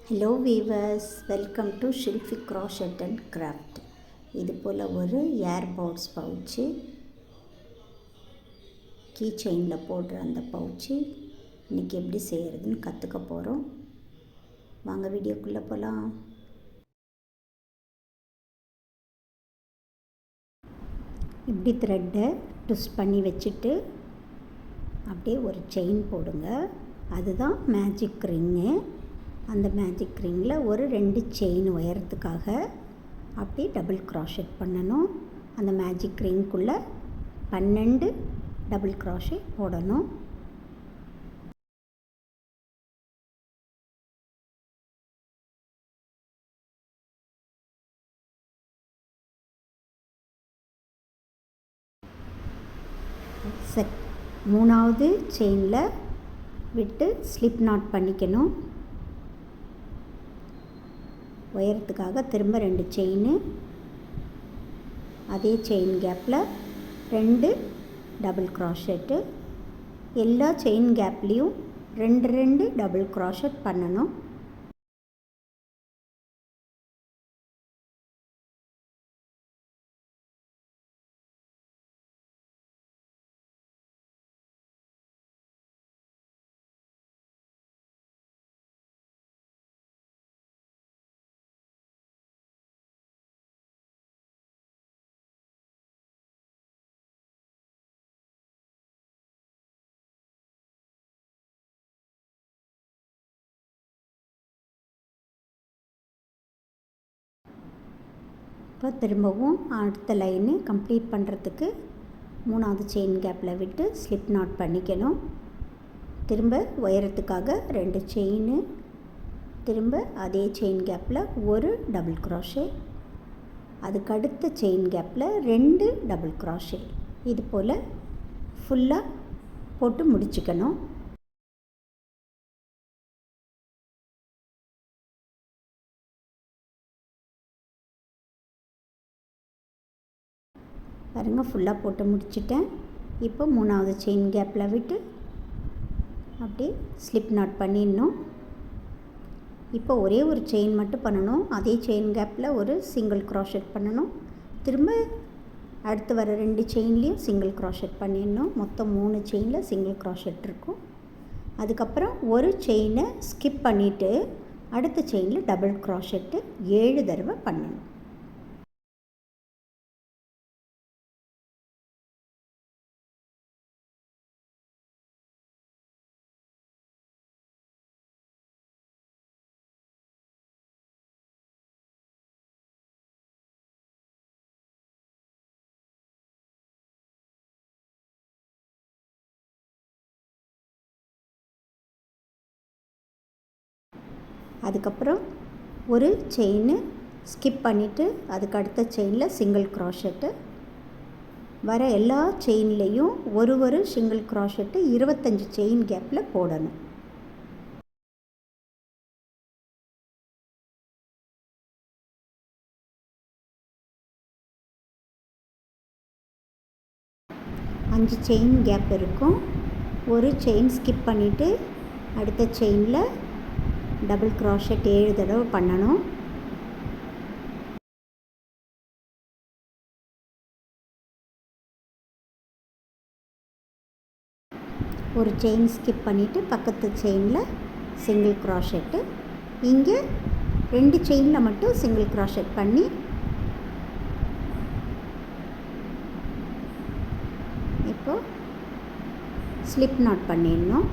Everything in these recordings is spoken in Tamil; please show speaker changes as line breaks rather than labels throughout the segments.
Hello viewers, welcome to Shilpi crochet and craft. இது போல் ஒரு ஏர்பாட்ஸ் பவுச்சு, கீ செயினில் போடுற அந்த பவுச்சு இன்றைக்கி எப்படி செய்கிறதுன்னு கற்றுக்க போகிறோம். வாங்க வீடியோக்குள்ளே போகலாம். இப்படி த்ரெட்டை ட்விஸ்ட் பண்ணி வச்சுட்டு அப்படியே ஒரு செயின் போடுங்க. அதுதான் மேஜிக் ரிங்கு. அந்த மேஜிக் ரிங்கில் ஒரு 2 செயின் உயரத்துக்காக அப்படி டபுள் க்ராஷெட் பண்ணணும். அந்த மேஜிக் ரிங்குள்ளே 12 டபுள் க்ராஷெட் போடணும். மூணாவது செயினில் விட்டு ஸ்லிப் நாட் பண்ணிக்கணும். உயரத்துக்காக திரும்ப 2 செயின், அதே செயின் கேப்பில் 2 டபுள் க்ராஷெட்டு. எல்லா செயின் கேப்லேயும் 2 டபுள் க்ராஷெட் பண்ணணும். இப்போ திரும்பவும் அடுத்த லைனு கம்ப்ளீட் பண்ணுறதுக்கு 3வது செயின் கேப்பில் விட்டு ஸ்லிப் நாட் பண்ணிக்கணும். திரும்ப உயரத்துக்காக 2 செயின், திரும்ப அதே செயின் கேப்பில் ஒரு டபுள் க்ராஷே, அதுக்கு அடுத்த செயின் கேப்பில் 2 டபுள் க்ராஷே. இது போல் ஃபுல்லாக போட்டு முடிச்சுக்கணும். பாருங்கள், ஃபுல்லாக போட்டு முடிச்சிட்டேன். இப்போ 3வது செயின் கேப்பில் விட்டு அப்படியே ஸ்லிப் நாட் பண்ணிடணும். இப்போ ஒரே ஒரு செயின் மட்டும் பண்ணணும். அதே செயின் கேப்பில் ஒரு சிங்கிள் க்ராஷெட் பண்ணணும். திரும்ப அடுத்து வர 2 செயின்லேயும் சிங்கிள் க்ராஷெட் பண்ணிடணும். மொத்தம் 3 செயினில் சிங்கிள் க்ராஷெட் இருக்கும். அதுக்கப்புறம் ஒரு செயினை ஸ்கிப் பண்ணிவிட்டு அடுத்த செயினில் டபுள் க்ராஷெட்டு 7 தடவை பண்ணணும். அதுக்கப்புறம் ஒரு செயின் ஸ்கிப் பண்ணிவிட்டு அதுக்கு அடுத்த செயினில் சிங்கிள் க்ராஷெட்டு. வர எல்லா செயின்லேயும் ஒரு சிங்கிள் க்ராஷெட்டு 25 செயின் கேப்பில் போடணும். அஞ்சு செயின் கேப் இருக்கும். ஒரு செயின் ஸ்கிப் பண்ணிவிட்டு அடுத்த செயினில் டபுள் க்ராஷெட் 7 தடவை பண்ணணும். ஒரு செயின் ஸ்கிப் பண்ணிவிட்டு பக்கத்து செயினில் சிங்கிள் க்ராஷெட்டு. இங்கே 2 செயினில் மட்டும் சிங்கிள் க்ராஷெட் பண்ணி இப்போது ஸ்லிப் நாட் பண்ணிடணும்.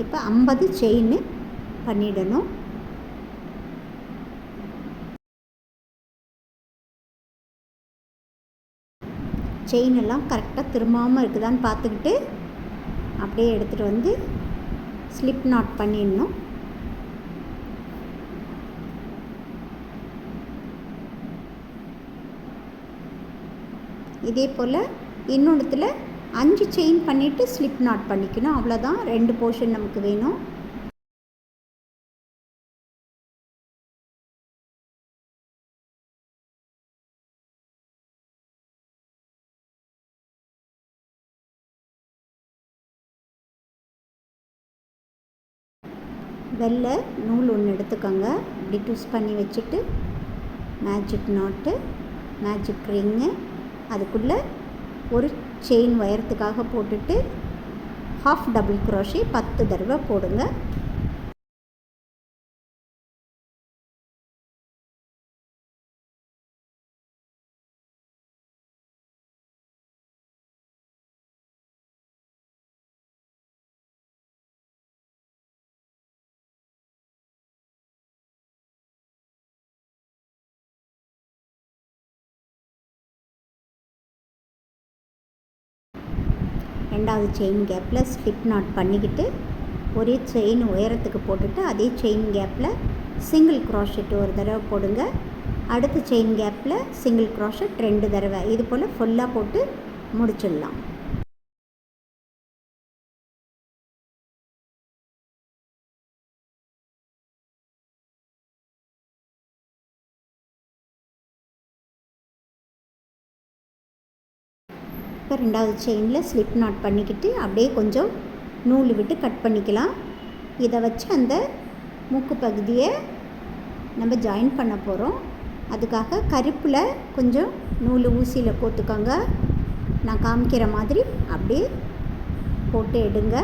இப்போ 50 செயின் பண்ணிடணும். செயின் எல்லாம் கரெக்டாக திரும்பாமல் இருக்குதான்னு பார்த்துக்கிட்டு அப்படியே எடுத்துகிட்டு வந்து ஸ்லிப் நாட் பண்ணிடணும். இதே போல் இன்னொன்றுத்தில் 5 செயின் பண்ணிவிட்டு ஸ்லிப் நாட் பண்ணிக்கணும். அவ்வளோதான், 2 போர்ஷன் நமக்கு வேணும். வெள்ளை நூல் ஒன்று எடுத்துக்கோங்க. இப்படி ட்விஸ்ட் பண்ணி வச்சுட்டு மேஜிக் நாட்டு, மேஜிக் ரிங்கு, அதுக்குள்ளே ஒரு செயின் உயரத்துக்காக போட்டுட்டு ஹாஃப் டபுள் க்ரோஷே 10 தடவை போடுங்க. ரெண்டாவது செயின் கேப்பில் ஸ்லிப் நாட் பண்ணிக்கிட்டு ஒரே செயின் உயரத்துக்கு போட்டுட்டு அதே செயின் கேப்பில் சிங்கிள் க்ரோஷெட் ஒரு தடவை போடுங்க. அடுத்த செயின் கேப்பில் சிங்கிள் க்ரோஷெட் 2 தடவை. இது போல் ஃபுல்லாக போட்டு முடிச்சிடலாம். இப்போ ரெண்டாவது செயினில் ஸ்லிப் நாட் பண்ணிக்கிட்டு அப்படியே கொஞ்சம் நூல் விட்டு கட் பண்ணிக்கலாம். இதை வச்சு அந்த மூக்கு பகுதியை நம்ம ஜாயின் பண்ண போகிறோம். அதுக்காக கருப்பில் கொஞ்சம் நூல் ஊசியில் கோத்துக்கோங்க. நான் காமிக்கிற மாதிரி அப்படியே போட்டு எடுங்க.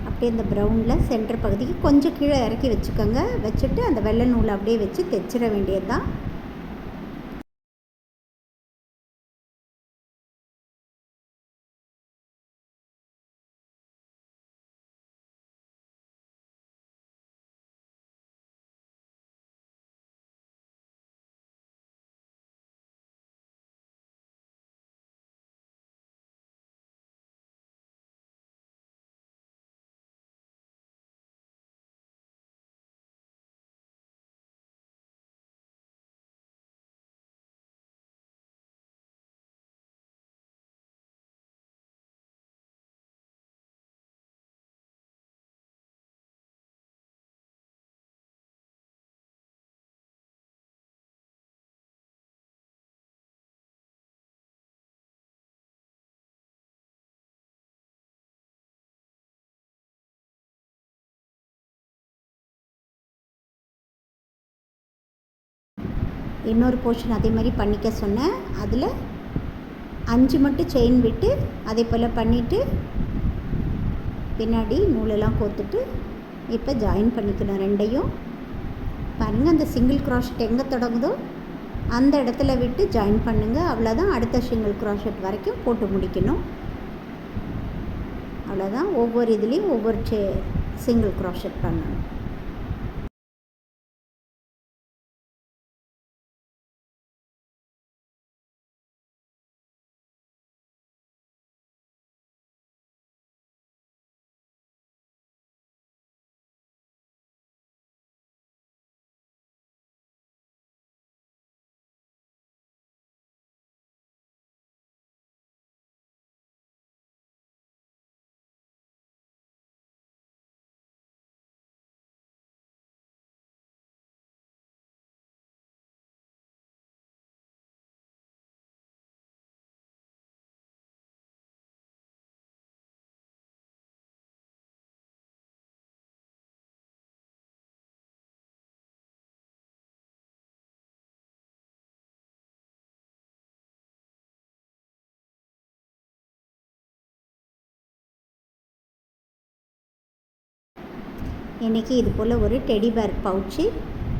அப்படியே இந்த ப்ரௌனில் சென்டர் பகுதிக்கு கொஞ்சம் கீழே இறக்கி வச்சுக்கோங்க. வச்சுட்டு அந்த வெள்ளை நூலை அப்படியே வச்சு தைச்சிட வேண்டியது தான். இன்னொரு போர்ஷன் அதே மாதிரி பண்ணிக்க சொன்னேன். அதில் 5 மட்டும் செயின் விட்டு அதே போல் பண்ணிவிட்டு பின்னாடி நூலெல்லாம் கோர்த்துட்டு இப்போ ஜாயின் பண்ணிக்கணும் ரெண்டையும். பாருங்கள், அந்த சிங்கிள் க்ராஷெட் எங்கே தொடங்குதோ அந்த இடத்துல விட்டு ஜாயின் பண்ணுங்கள். அவ்வளோதான். அடுத்த சிங்கிள் க்ராஷெட் வரைக்கும் போட்டு முடிக்கணும். அவ்வளோதான். ஒவ்வொரு இதுலேயும் ஒவ்வொரு சிங்கிள் க்ராஷெட் பண்ணணும். இன்றைக்கி இது போல் ஒரு டெடி பேர் பவுச்சு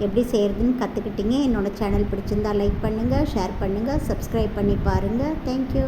எப்படி செய்கிறதுன்னு கற்றுக்கிட்டீங்க. என்னோடய சேனல் பிடிச்சிருந்தால் லைக் பண்ணுங்கள், ஷேர் பண்ணுங்கள், சப்ஸ்கிரைப் பண்ணி பாருங்கள். தேங்க்யூ.